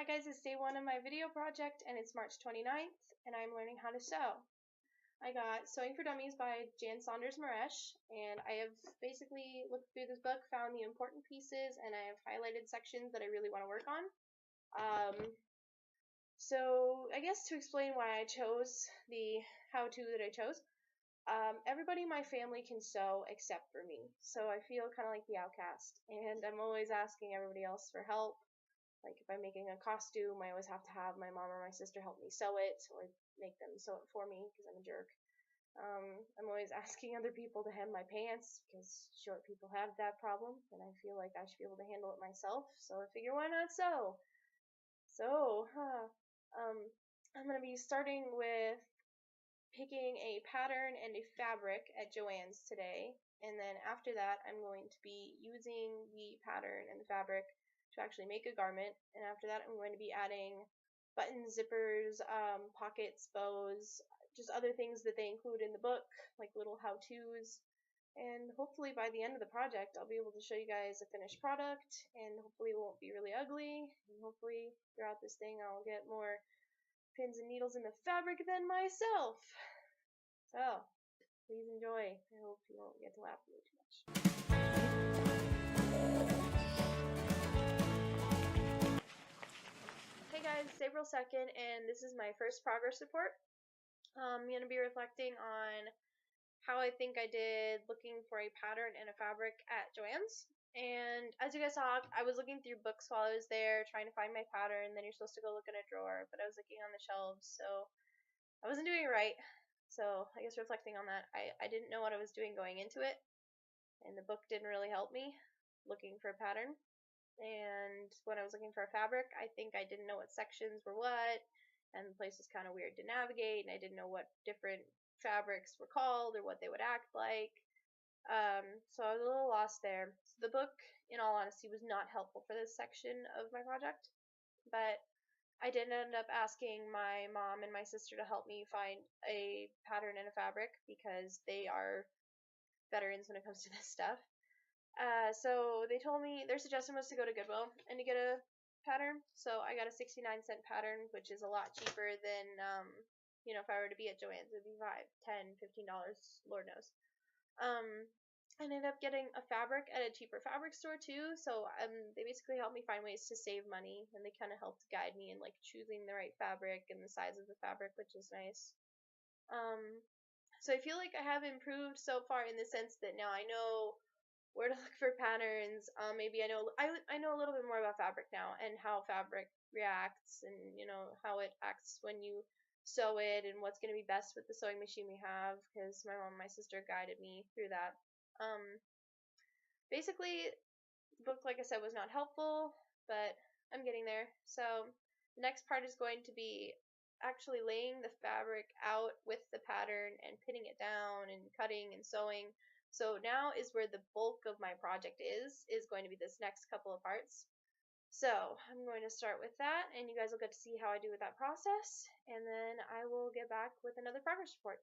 Hi guys, it's day one of my video project and it's March 29th and I'm learning how to sew. I got Sewing for Dummies by Jan Saunders Maresh, and I have basically looked through this book, found the important pieces, and I have highlighted sections that I really want to work on. So I guess to explain why I chose the how-to that I chose, everybody in my family can sew except for me, so I feel kind of like the outcast, and I'm always asking everybody else for help. Like if I'm making a costume, I always have to have my mom or my sister help me sew it, or make them sew it for me because I'm a jerk. I'm always asking other people to hem my pants because short people have that problem, and I feel like I should be able to handle it myself. So I figure, why not sew? I'm gonna be starting with picking a pattern and a fabric at Joann's today, and then after that I'm going to be using the pattern and the fabric to actually make a garment, and after that I'm going to be adding buttons, zippers, pockets, bows, just other things that they include in the book, like little how-tos, and hopefully by the end of the project I'll be able to show you guys a finished product, and hopefully it won't be really ugly, and hopefully throughout this thing I'll get more pins and needles in the fabric than myself. So, please enjoy. I hope you won't get to laugh at me too much. Hey guys, it's April 2nd, and this is my first progress report. I'm going to be reflecting on how I think I did looking for a pattern and a fabric at Joann's. And as you guys saw, I was looking through books while I was there, trying to find my pattern. Then you're supposed to go look in a drawer, but I was looking on the shelves, so I wasn't doing it right. So I guess reflecting on that, I didn't know what I was doing going into it, and the book didn't really help me looking for a pattern. And when I was looking for a fabric, I think I didn't know what sections were what, and the place was kind of weird to navigate, and I didn't know what different fabrics were called or what they would act like. So I was a little lost there. So the book, in all honesty, was not helpful for this section of my project, but I did end up asking my mom and my sister to help me find a pattern and a fabric because they are veterans when it comes to this stuff. So they told me their suggestion was to go to Goodwill and to get a pattern. So I got a 69-cent pattern, which is a lot cheaper than, if I were to be at Joann's, it would be $5, $10, $15, Lord knows. I ended up getting a fabric at a cheaper fabric store too. So they basically helped me find ways to save money, and they kind of helped guide me in like choosing the right fabric and the size of the fabric, which is nice. So I feel like I have improved so far in the sense that now I know where to look for patterns. Maybe I know a little bit more about fabric now and how fabric reacts, and how it acts when you sew it, and what's going to be best with the sewing machine we have, because my mom and my sister guided me through that. Basically, the book, like I said, was not helpful, but I'm getting there. So the next part is going to be actually laying the fabric out with the pattern and pinning it down and cutting and sewing. So now is where the bulk of my project is going to be this next couple of parts. So I'm going to start with that, and you guys will get to see how I do with that process, and then I will get back with another progress report.